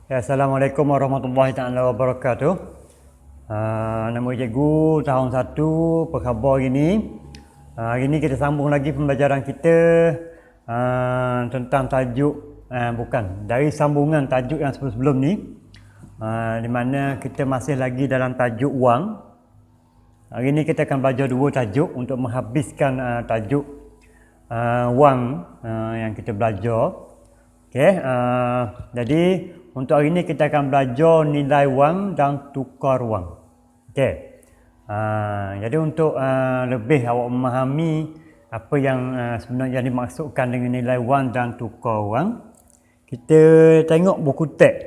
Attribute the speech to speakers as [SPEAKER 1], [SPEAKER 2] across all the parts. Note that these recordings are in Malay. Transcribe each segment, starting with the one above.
[SPEAKER 1] Ya, Assalamualaikum warahmatullahi taala wabarakatuh. Nama cikgu tahun 1, apa khabar hari ni? Hari ni kita sambung lagi pembelajaran kita tentang tajuk bukan, dari sambungan tajuk yang sebelum-sebelum ni, di mana kita masih lagi dalam tajuk wang. Hari ni kita akan belajar dua tajuk untuk menghabiskan tajuk wang yang kita belajar. Okey, jadi untuk hari ini kita akan belajar nilai wang dan tukar wang. Okey. Jadi untuk lebih awak memahami apa yang sebenarnya dimaksudkan dengan nilai wang dan tukar wang, kita tengok buku teks.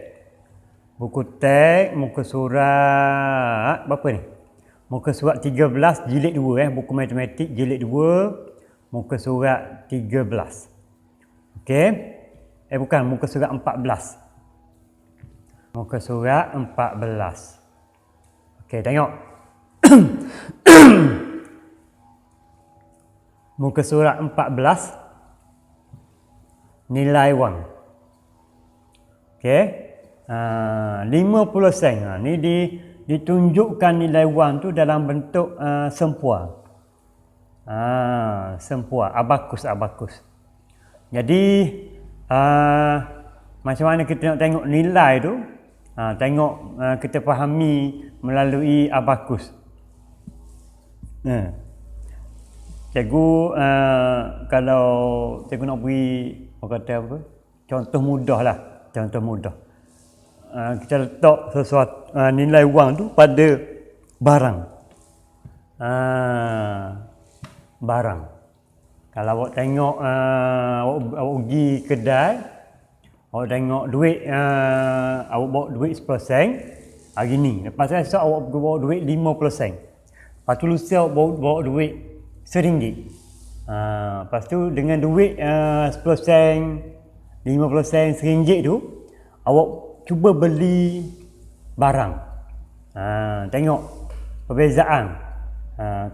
[SPEAKER 1] Buku teks muka surat berapa ni? Muka surat 13 jilid 2 buku matematik jilid 2 muka surat 13. Okey. Bukan, muka surat 14. Muka surat 14. Okey, tengok. Muka surat 14. Nilai wang. Okey. 50 sen. Ni ditunjukkan nilai wang tu dalam bentuk sempua. Sempua, abakus. Jadi macam mana kita nak tengok nilai tu? Kita fahami melalui abakus. Cikgu kalau cikgu nak beri contoh mudah lah. Contoh mudah. Kita letak sesuatu nilai wang tu pada barang. Barang. Kalau awak tengok awak pergi kedai, awak tengok duit, awak bawa duit 10 sen hari ni. Lepas tu esok awak bawa duit 50 sen. Lepas tu lusa awak bawa duit RM1. Lepas tu dengan duit 10 sen, 50 sen, RM1 tu, awak cuba beli barang. Tengok perbezaan.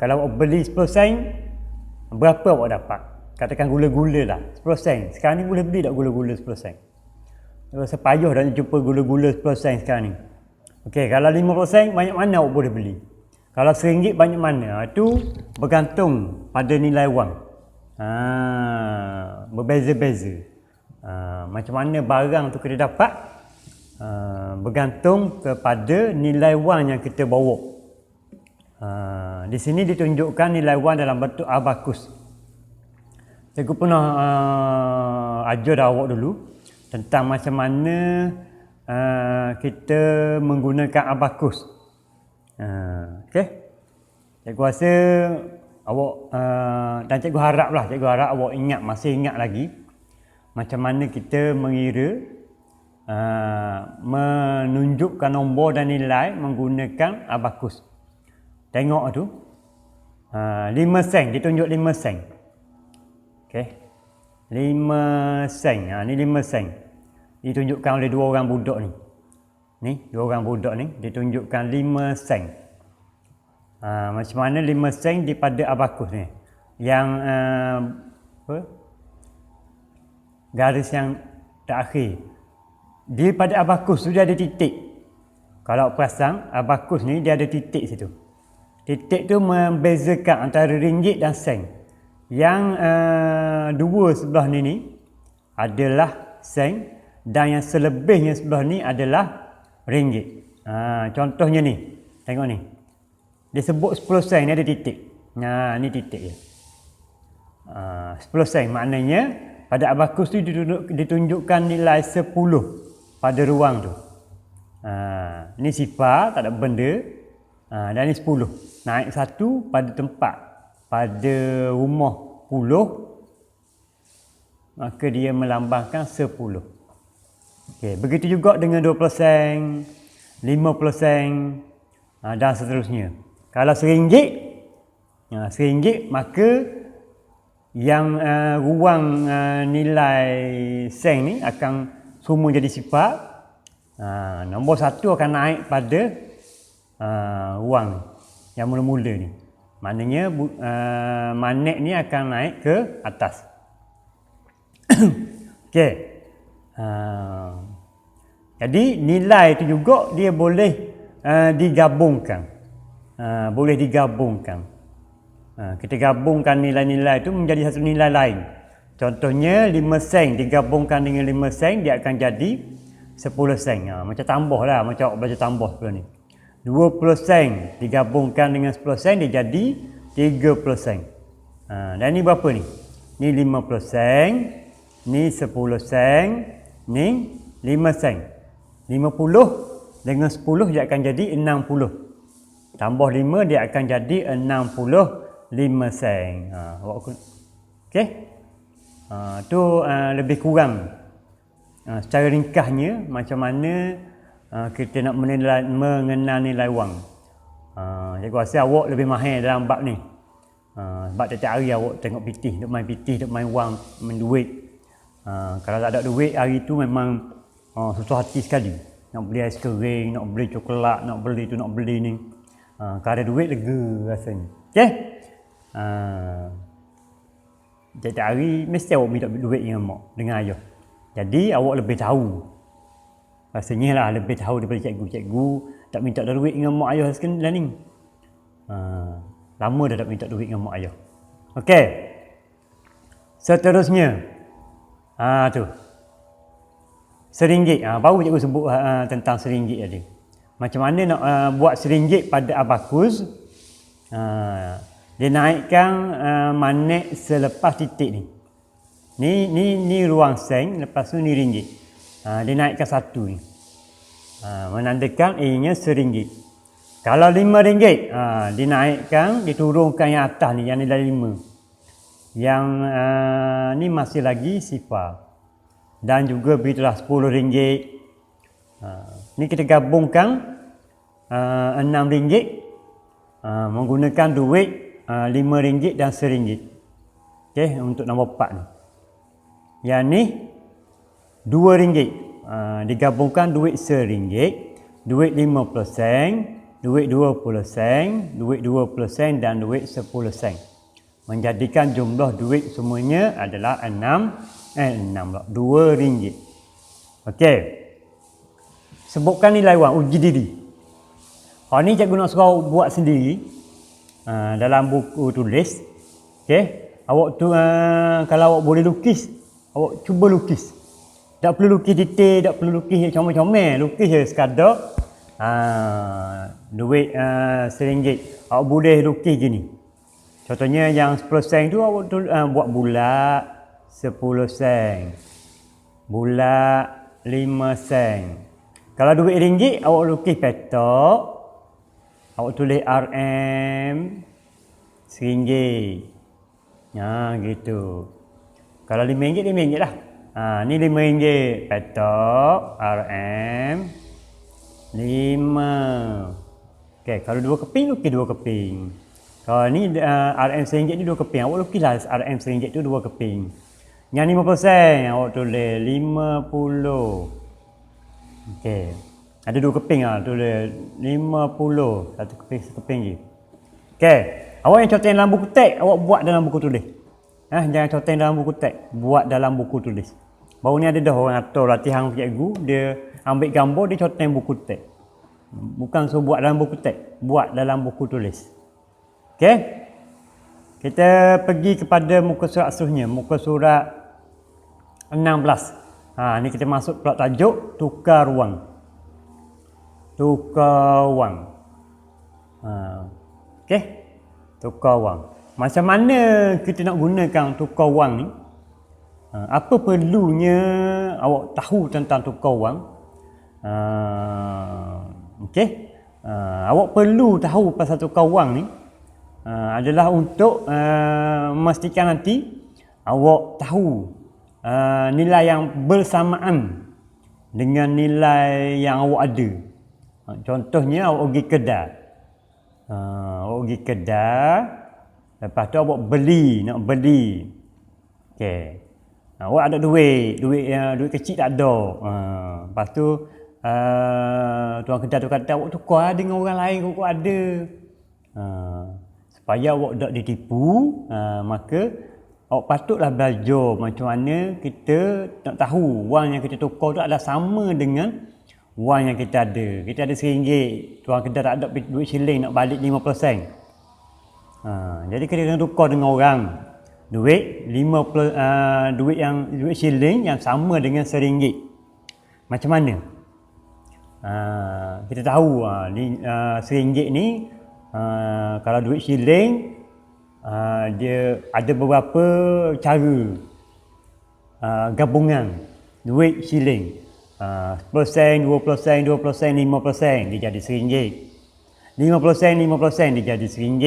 [SPEAKER 1] Kalau awak beli 10 sen, berapa awak dapat? Katakan gula-gula lah, 10 sen. Sekarang ni boleh beli tak gula-gula 10 sen? Rasa payah dah jumpa gula-gula 10 sen sekarang ni. Okey, kalau 50 sen, banyak mana awak boleh beli? Kalau RM1, banyak mana? Itu bergantung pada nilai wang. Berbeza-beza. Macam mana barang tu kita dapat? Bergantung kepada nilai wang yang kita bawa. Di sini ditunjukkan nilai wang dalam bentuk abakus. Cikgu pernah ajar dah awak dulu tentang macam mana kita menggunakan abakus. Okey. Cikgu rasa awak dan cikgu harap awak masih ingat lagi macam mana kita mengira, menunjukkan nombor dan nilai menggunakan abakus. Tengok tu. 5 sen, ditunjuk 5 sen. Okey. 5 sen. Ni 5 sen. Ditunjukkan oleh dua orang budak ni. Ni, dua orang budak ni ditunjukkan 5 sen. Macam mana 5 sen daripada abakus ni? Yang garis yang terakhir. Daripada abakus tu dia ada titik. Kalau perasan, abakus ni dia ada titik situ. Titik tu membezakan antara ringgit dan sen. Yang dua sebelah ni adalah sen dan yang selebihnya sebelah ni adalah ringgit. Contohnya ni, tengok ni. Dia sebut 10 sen ni ada titik. Ni titik dia. 10 sen maknanya pada abakus tu ditunjukkan nilai 10 pada ruang tu. Ni sifar, tak ada benda. Dan ni 10. Naik 1 pada tempat. Pada rumah puluh, maka dia melambangkan 10. Okey, begitu juga dengan 20 sen, 50 sen dan seterusnya. Kalau RM1, maka yang ruang nilai sen ni akan semua jadi sifar. Nombor 1 akan naik pada ruang yang mula-mula ni. Maknanya manet ni akan naik ke atas. Okey. Jadi nilai itu juga dia boleh digabungkan. Boleh digabungkan. Kita gabungkan nilai-nilai itu menjadi satu nilai lain. Contohnya 5 sen digabungkan dengan 5 sen dia akan jadi 10 sen. Macam tambah lah, macam awak belajar tambah sebelum ni. 20 sen digabungkan dengan 10 sen dia jadi 30 sen. Dan ni berapa ni? Ni 50 sen, ni 10 sen, ni 5 sen. 50 dengan 10 dia akan jadi 60. Tambah 5 dia akan jadi 65 sen. Okey. Tu lebih kurang secara ringkasnya macam mana kita nak mengenal nilai wang. Cikgu rasa awak lebih mahir dalam bab ni. Sebab tiap-tiap hari awak tengok pitih, duk main wang, main duit. Kalau tak ada duit hari tu memang susah hati sekali. Nak beli aiskrim, nak beli coklat, nak beli tu, nak beli ni. Kalau ada duit lega rasanya. Okey? Tiap-tiap hari mesti awak minta duit dengan mak, dengan ayah. Jadi awak lebih tahu. Rasanya lah lebih tahu daripada cikgu. Cikgu tak minta duit dengan mak ayah sekarang ni. Lama dah tak minta duit dengan mak ayah. Okey. Seterusnya. Tu. RM1. Baru cikgu sebut tentang RM1 tadi. Macam mana nak buat RM1 pada abakus? Dia naikkan manik selepas titik ni. Ni ruang sen, lepas tu ni ringgit. Dia naikkan satu ni. Menandakan ianya RM1. Kalau RM5, dinaikkan, diturunkan yang atas ni, yang nilai 5. Yang ni masih lagi sifar. Dan juga begitulah RM10. Ni kita gabungkan RM6 menggunakan duit RM5 dan RM1. Okey, untuk nombor 4 ni. Yang ni RM2. Digabungkan duit RM1, duit 50 sen, duit 20 sen, duit 20 sen dan duit 10 sen. Menjadikan jumlah duit semuanya adalah RM2. Okey. Sebutkan nilai wang, uji diri. Ni cikgu nak suruh buat sendiri dalam buku tulis. Okey. Awak tu kalau awak boleh lukis, awak cuba lukis. Tak perlu lukis detail, tak perlu lukis comel-comel, lukis je sekadar duit RM1. Awak boleh lukis gini. Contohnya yang 10 sen tu awak buat bulat 10 sen. Bulat 5 sen. Kalau duit RM1 awak lukis petak. Awak tulis RM RM1. Gitu. Kalau RM5 RM5 lah. Ni RM5 petak RM 5. Okey, kalau 2 keping lukis 2 keping. Kalau ni RM RM1 ni 2 keping, awak lukislah RM RM1 tu 2 keping. Yang 50 sen awak tulis 50. Okey. Ada 2 keping tulis 50. Satu keping je. Okey. Awak yang contoh dalam buku teks, awak buat dalam buku tulis. Jangan contoh dalam buku teks, buat dalam buku tulis. Baru ni ada dah orang atur latihan cikgu, dia ambil gambar, dia contoh buku teks. Bukan suruh buat dalam buku teks, buat dalam buku tulis. Okey? Kita pergi kepada muka surat seterusnya, muka surat 16. Ni kita masuk pula tajuk tukar wang. Tukar wang. Okey? Tukar wang. Macam mana kita nak gunakan tukar wang ni? Apa perlunya awak tahu tentang tukar wang? Okey? Awak perlu tahu pasal tukar wang ni adalah untuk memastikan nanti awak tahu nilai yang bersamaan dengan nilai yang awak ada. Contohnya awak pergi kedai. Awak pergi kedai, lepas tu awak nak beli. Okey. Awak ada duit kecil tak ada. Lepas tu tuan kedai tu kata awak tukar dengan orang lain kau ada. Supaya awak tak ditipu, maka awak patutlah belajar macam mana kita nak tahu wang yang kita tukar tu adalah sama dengan wang yang kita ada. Kita ada RM1, tuan kedai tak ada duit shilling, nak balik 50 sen. Jadi kita kena tukar dengan orang. Duit shilling yang sama dengan RM1. Macam mana? Kita tahu RM1 ni kalau duit shilling dia ada beberapa cara gabungan duit shilling. 10 sen, 20 sen, 20 sen, 50 sen dia jadi RM1. 50 sen, 50 sen dia jadi RM1.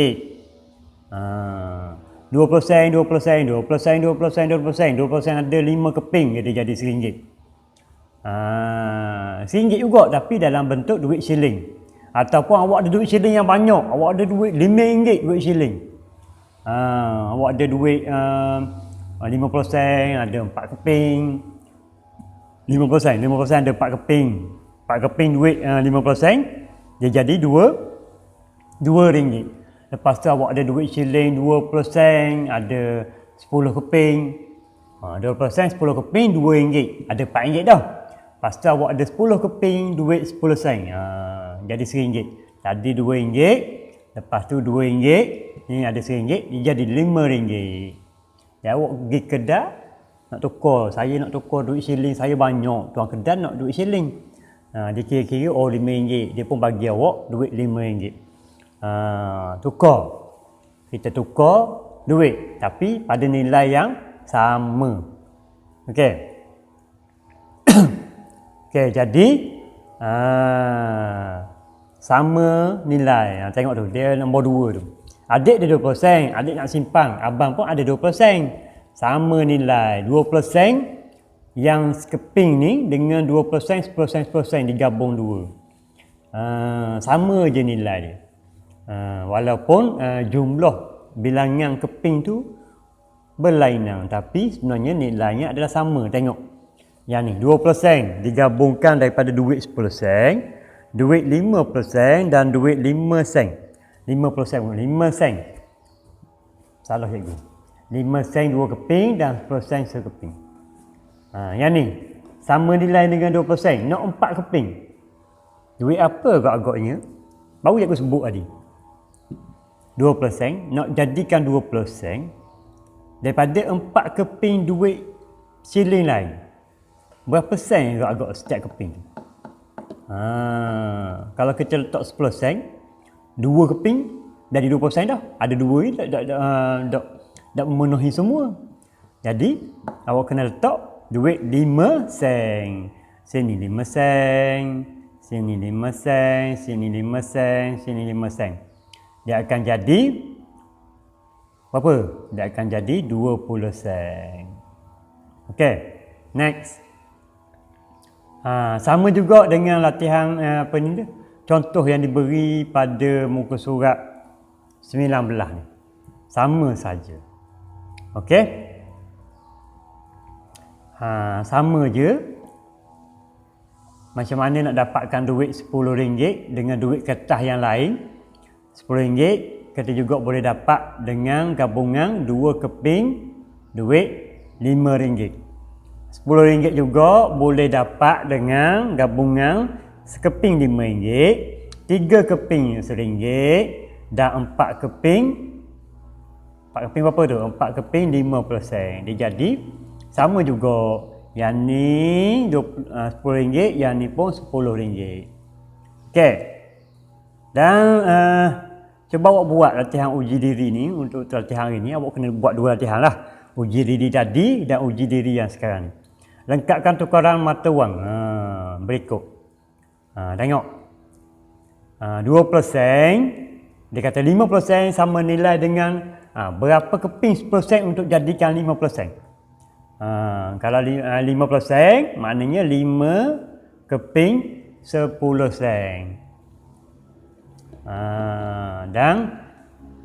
[SPEAKER 1] 20 sen, 20 sen, 20 sen, 20 sen, 20 sen, 20 sen ada 5 keping dia jadi RM1. RM1 juga tapi dalam bentuk duit shilling. Ataupun awak ada duit shilling yang banyak, awak ada duit RM5 duit shilling. Awak ada duit 50 sen ada 4 keping. 50 sen ada 4 keping. 4 keping duit 50 sen dia jadi RM2. Lepas tu awak ada duit shilling 20 sen ada 10 keping. 20 sen 10 keping RM2 ada RM4 dah. Lepas tu awak ada 10 keping duit 10 sen. Jadi RM1. Tadi RM2, lepas tu RM2, ni ada RM1, dia jadi RM5. Ya, awak pergi kedai nak tukar, saya nak tukar duit shilling saya banyak, tuan kedai nak duit shilling. Dia kira-kira RM5, dia pun bagi awak duit RM5. Tukar. Kita tukar duit tapi pada nilai yang sama. Okey. Okey, jadi sama nilai. Tengok tu, dia nombor 2 tu. Adik dia 20 sen, adik nak simpan, abang pun ada 20 sen. Sama nilai 20 sen yang sekeping ni dengan 20 sen, 10 sen, 10 sen digabung 2. Sama je nilai dia. Walaupun jumlah bilangan keping tu berlainan tapi sebenarnya nilainya adalah sama. Tengok. Yang ni 20 sen digabungkan daripada duit 10 sen, duit 50 sen dan duit 5 sen. 50 sen, 5 sen. Salah cikgu. 5 sen 2 keping dan 10 sen 1 keping. Yang ni sama nilai dengan 20 sen, nak 4 keping. Duit apa agak-agaknya? Baru cikgu sebut tadi. 20 sen, nak jadikan 20 sen daripada 4 keping duit shilling lain. Berapa sen agak-agak setiap keping tu? Kalau kita letak 10 sen, 2 keping dari 20 sen dah. Ada 2 ni tak memenuhi semua. Jadi awak kena letak duit 5 sen. Sini 5 sen, sini 5 sen, sini 5 sen, sini 5 sen. Dia akan jadi berapa? Dia akan jadi 20 sen. Okey, next. Sama juga dengan latihan apa ni dia? Contoh yang diberi pada muka surat 19 ni. Sama saja. Okey. Sama je. Macam mana nak dapatkan duit RM10 dengan duit kertas yang lain? RM10 kita juga boleh dapat dengan gabungan 2 keping duit RM5. RM10 juga boleh dapat dengan gabungan sekeping RM5, 3 keping RM1 dan 4 keping. 4 keping berapa tu? 4 keping 50 sen. Dia jadi sama juga. Yang ni RM10, yang ni pun RM10. Okey. Dan cuba awak buat latihan uji diri ni. Untuk latihan hari ni awak kena buat 2 latihan lah. Uji diri tadi dan uji diri yang sekarang ni. Lengkapkan tukaran mata wang berikut. Tengok. 20 sen. Dia kata 50 sen sama nilai dengan berapa keping 10 sen untuk jadikan 50 sen. Kalau 50 sen maknanya 5 keping 10 sen. Dan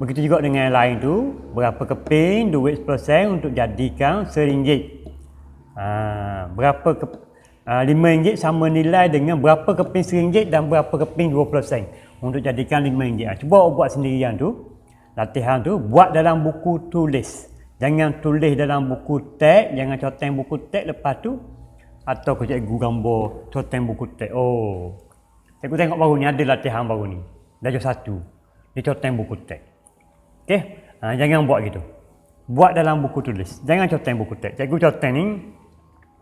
[SPEAKER 1] begitu juga dengan yang lain tu, berapa keping duit 10 sen untuk jadikan RM1. Berapa RM5 sama nilai dengan berapa keping RM1 dan berapa keping 20 sen untuk jadikan RM5. Cuba buat sendirian tu. Latihan tu buat dalam buku tulis. Jangan tulis dalam buku teks, jangan conteng buku teks, lepas tu atau ke cikgu gambar conteng buku teks. Oh, cikgu tengok baru ni ada latihan baru ni. Darjah 1. Dia conteng buku teks. Okey, jangan buat gitu. Buat dalam buku tulis. Jangan conteng buku teks. Cikgu conteng ni,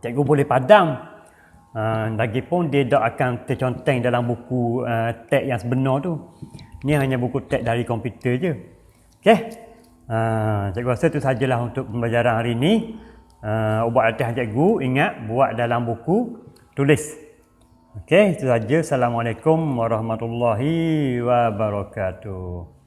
[SPEAKER 1] cikgu boleh padam. Lagipun dia tak akan terconteng dalam buku teks yang sebenar tu. Ni hanya buku teks dari komputer je. Okey. Cikgu rasa itu sajalah untuk pembelajaran hari ini. Buat latihan cikgu, ingat buat dalam buku tulis. Okey, itu saja. Assalamualaikum warahmatullahi wabarakatuh.